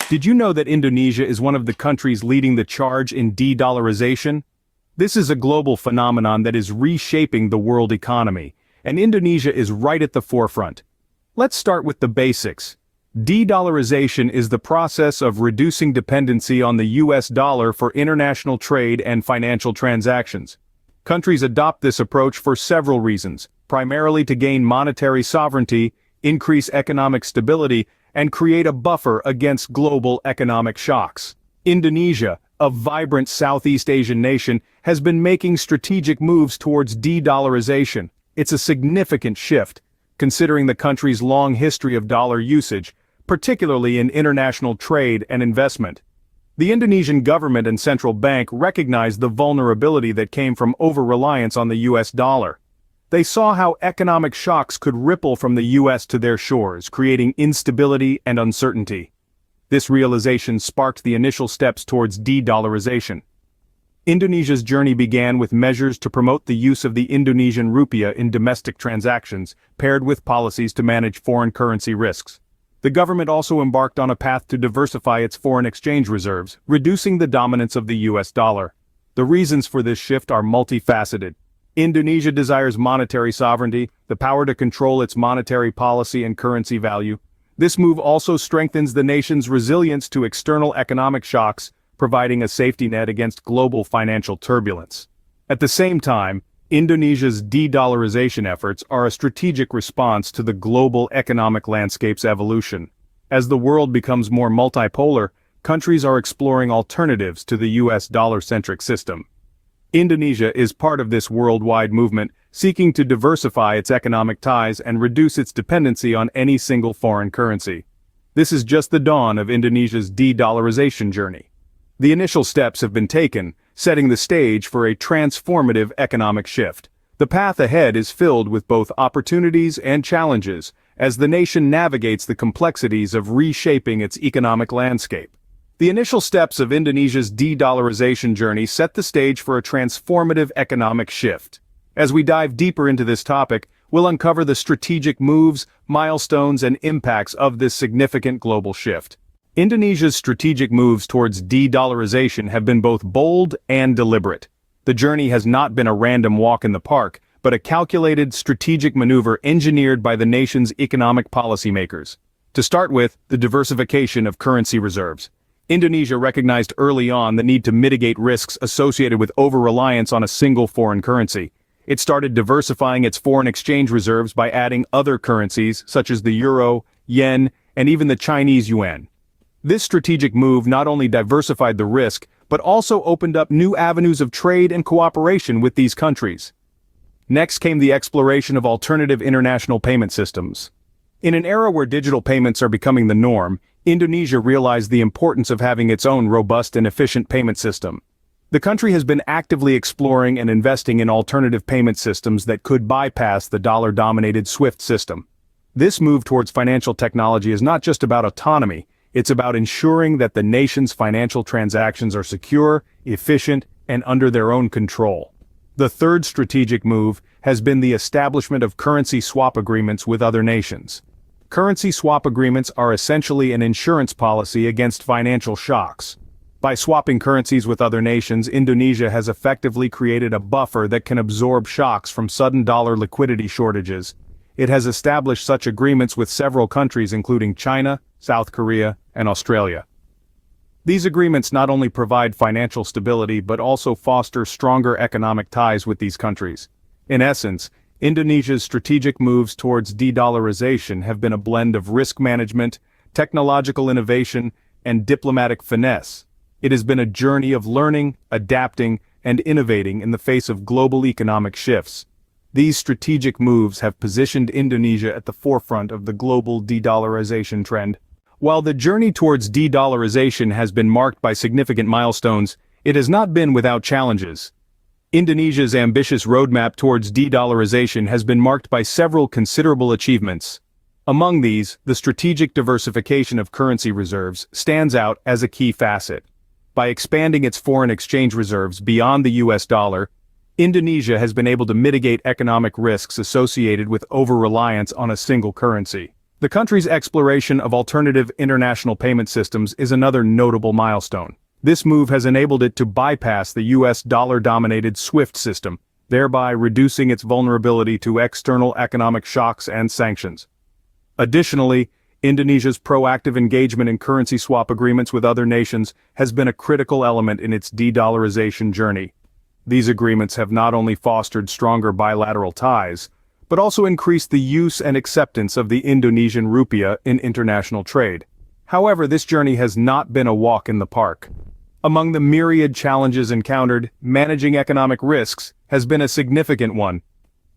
Did you know that Indonesia is one of the countries leading the charge in de-dollarization? This is a global phenomenon that is reshaping the world economy, and Indonesia is right at the forefront. Let's start with the basics. De-dollarization is the process of reducing dependency on the US dollar for international trade and financial transactions. Countries adopt this approach for several reasons, primarily to gain monetary sovereignty, increase economic stability, and create a buffer against global economic shocks. Indonesia, a vibrant Southeast Asian nation, has been making strategic moves towards de-dollarization. It's a significant shift, considering the country's long history of dollar usage, particularly in international trade and investment. The Indonesian government and central bank recognized the vulnerability that came from over-reliance on the US dollar. They saw how economic shocks could ripple from the US to their shores, creating instability and uncertainty. This realization sparked the initial steps towards de-dollarization. Indonesia's journey began with measures to promote the use of the Indonesian rupiah in domestic transactions, paired with policies to manage foreign currency risks. The government also embarked on a path to diversify its foreign exchange reserves, reducing the dominance of the US dollar. The reasons for this shift are multifaceted. Indonesia desires monetary sovereignty, the power to control its monetary policy and currency value. This move also strengthens the nation's resilience to external economic shocks, providing a safety net against global financial turbulence. At the same time, Indonesia's de-dollarization efforts are a strategic response to the global economic landscape's evolution. As the world becomes more multipolar, countries are exploring alternatives to the US dollar-centric system. Indonesia is part of this worldwide movement, seeking to diversify its economic ties and reduce its dependency on any single foreign currency. This is just the dawn of Indonesia's de-dollarization journey. The initial steps have been taken, setting the stage for a transformative economic shift. The path ahead is filled with both opportunities and challenges, as the nation navigates the complexities of reshaping its economic landscape. The initial steps of Indonesia's de-dollarization journey set the stage for a transformative economic shift. As we dive deeper into this topic, we'll uncover the strategic moves, milestones, and impacts of this significant global shift. Indonesia's strategic moves towards de-dollarization have been both bold and deliberate. The journey has not been a random walk in the park, but a calculated, strategic maneuver engineered by the nation's economic policymakers. To start with, the diversification of currency reserves. Indonesia recognized early on the need to mitigate risks associated with over-reliance on a single foreign currency. It started diversifying its foreign exchange reserves by adding other currencies such as the euro, yen, and even the Chinese yuan. This strategic move not only diversified the risk, but also opened up new avenues of trade and cooperation with these countries. Next came the exploration of alternative international payment systems. In an era where digital payments are becoming the norm, Indonesia realized the importance of having its own robust and efficient payment system. The country has been actively exploring and investing in alternative payment systems that could bypass the dollar-dominated SWIFT system. This move towards financial technology is not just about autonomy, it's about ensuring that the nation's financial transactions are secure, efficient, and under their own control. The third strategic move has been the establishment of currency swap agreements with other nations. Currency swap agreements are essentially an insurance policy against financial shocks. By swapping currencies with other nations, Indonesia has effectively created a buffer that can absorb shocks from sudden dollar liquidity shortages. It has established such agreements with several countries including China, South Korea, and Australia. These agreements not only provide financial stability but also foster stronger economic ties with these countries. In essence, Indonesia's strategic moves towards de-dollarization have been a blend of risk management, technological innovation, and diplomatic finesse. It has been a journey of learning, adapting, and innovating in the face of global economic shifts. These strategic moves have positioned Indonesia at the forefront of the global de-dollarization trend. While the journey towards de-dollarization has been marked by significant milestones, it has not been without challenges. Indonesia's ambitious roadmap towards de-dollarization has been marked by several considerable achievements. Among these, the strategic diversification of currency reserves stands out as a key facet. By expanding its foreign exchange reserves beyond the US dollar, Indonesia has been able to mitigate economic risks associated with over-reliance on a single currency. The country's exploration of alternative international payment systems is another notable milestone. This move has enabled it to bypass the US dollar-dominated SWIFT system, thereby reducing its vulnerability to external economic shocks and sanctions. Additionally, Indonesia's proactive engagement in currency swap agreements with other nations has been a critical element in its de-dollarization journey. These agreements have not only fostered stronger bilateral ties, but also increased the use and acceptance of the Indonesian rupiah in international trade. However, this journey has not been a walk in the park. Among the myriad challenges encountered, managing economic risks has been a significant one.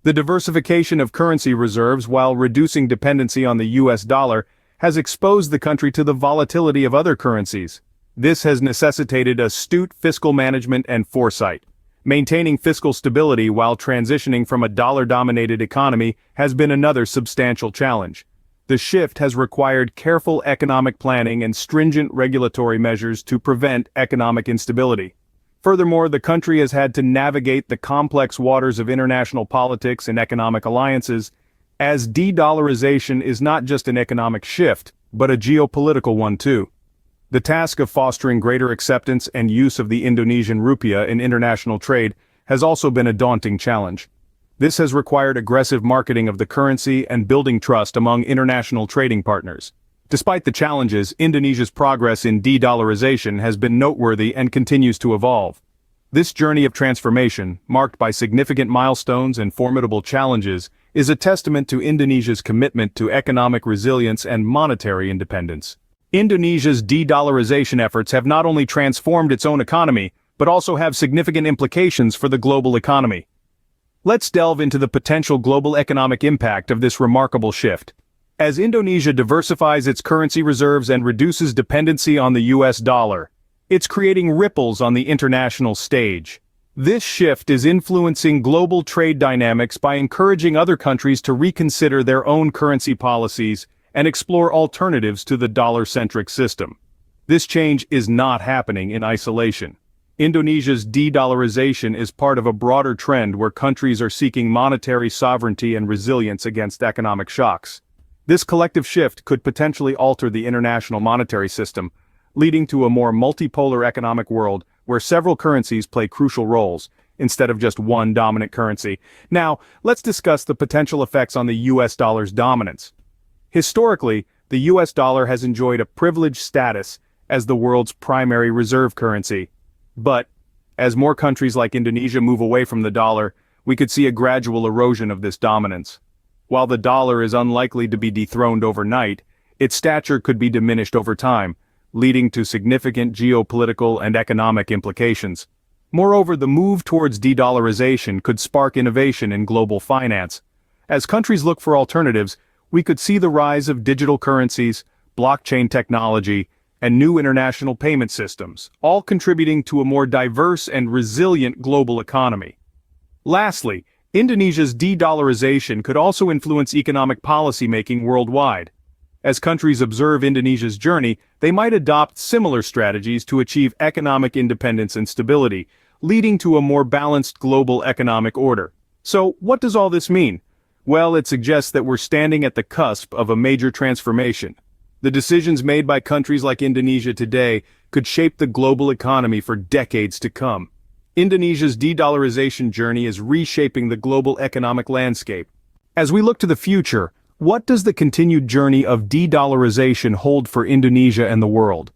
The diversification of currency reserves while reducing dependency on the US dollar has exposed the country to the volatility of other currencies. This has necessitated astute fiscal management and foresight. Maintaining fiscal stability while transitioning from a dollar-dominated economy has been another substantial challenge. The shift has required careful economic planning and stringent regulatory measures to prevent economic instability. Furthermore, the country has had to navigate the complex waters of international politics and economic alliances, as de-dollarization is not just an economic shift, but a geopolitical one too. The task of fostering greater acceptance and use of the Indonesian rupiah in international trade has also been a daunting challenge. This has required aggressive marketing of the currency and building trust among international trading partners. Despite the challenges, Indonesia's progress in de-dollarization has been noteworthy and continues to evolve. This journey of transformation, marked by significant milestones and formidable challenges, is a testament to Indonesia's commitment to economic resilience and monetary independence. Indonesia's de-dollarization efforts have not only transformed its own economy, but also have significant implications for the global economy. Let's delve into the potential global economic impact of this remarkable shift. As Indonesia diversifies its currency reserves and reduces dependency on the US dollar, it's creating ripples on the international stage. This shift is influencing global trade dynamics by encouraging other countries to reconsider their own currency policies and explore alternatives to the dollar-centric system. This change is not happening in isolation. Indonesia's de-dollarization is part of a broader trend where countries are seeking monetary sovereignty and resilience against economic shocks. This collective shift could potentially alter the international monetary system, leading to a more multipolar economic world where several currencies play crucial roles, instead of just one dominant currency. Now, let's discuss the potential effects on the US dollar's dominance. Historically, the US dollar has enjoyed a privileged status as the world's primary reserve currency. But, as more countries like Indonesia move away from the dollar, we could see a gradual erosion of this dominance. While the dollar is unlikely to be dethroned overnight, its stature could be diminished over time, leading to significant geopolitical and economic implications. Moreover, the move towards de-dollarization could spark innovation in global finance. As countries look for alternatives, we could see the rise of digital currencies, blockchain technology, and new international payment systems, all contributing to a more diverse and resilient global economy. Lastly, Indonesia's de-dollarization could also influence economic policy-making worldwide. As countries observe Indonesia's journey, they might adopt similar strategies to achieve economic independence and stability, leading to a more balanced global economic order. So, what does all this mean? Well, it suggests that we're standing at the cusp of a major transformation. The decisions made by countries like Indonesia today could shape the global economy for decades to come. Indonesia's de-dollarization journey is reshaping the global economic landscape. As we look to the future, what does the continued journey of de-dollarization hold for Indonesia and the world?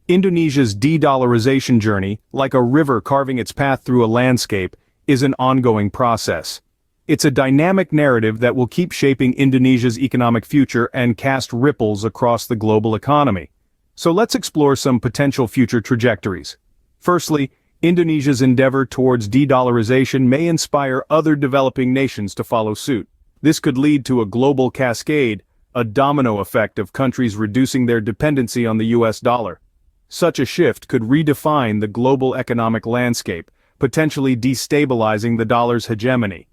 Indonesia's de-dollarization journey, like a river carving its path through a landscape, is an ongoing process. It's a dynamic narrative that will keep shaping Indonesia's economic future and cast ripples across the global economy. So let's explore some potential future trajectories. Firstly, Indonesia's endeavor towards de-dollarization may inspire other developing nations to follow suit. This could lead to a global cascade, a domino effect of countries reducing their dependency on the US dollar. Such a shift could redefine the global economic landscape, potentially destabilizing the dollar's hegemony.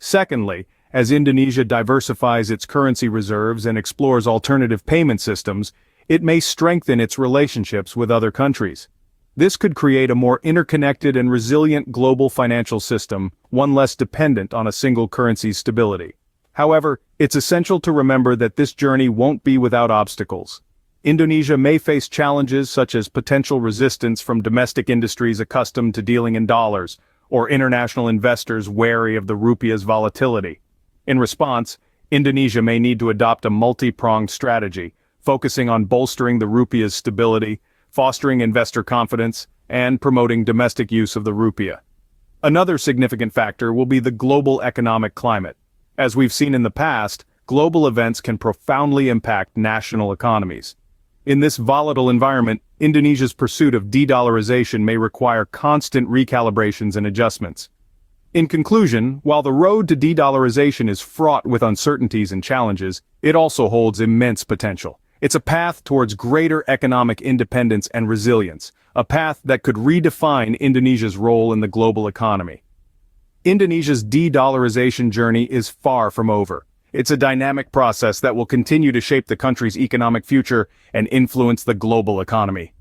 Secondly, as Indonesia diversifies its currency reserves and explores alternative payment systems, it may strengthen its relationships with other countries. This could create a more interconnected and resilient global financial system, one less dependent on a single currency's stability. However, it's essential to remember that this journey won't be without obstacles. Indonesia may face challenges such as potential resistance from domestic industries accustomed to dealing in dollars, or international investors wary of the rupiah's volatility. In response, Indonesia may need to adopt a multi-pronged strategy, focusing on bolstering the rupiah's stability, fostering investor confidence, and promoting domestic use of the rupiah. Another significant factor will be the global economic climate. As we've seen in the past, global events can profoundly impact national economies. In this volatile environment, Indonesia's pursuit of de-dollarization may require constant recalibrations and adjustments. In conclusion, while the road to de-dollarization is fraught with uncertainties and challenges, it also holds immense potential. It's a path towards greater economic independence and resilience, a path that could redefine Indonesia's role in the global economy. Indonesia's de-dollarization journey is far from over. It's a dynamic process that will continue to shape the country's economic future and influence the global economy.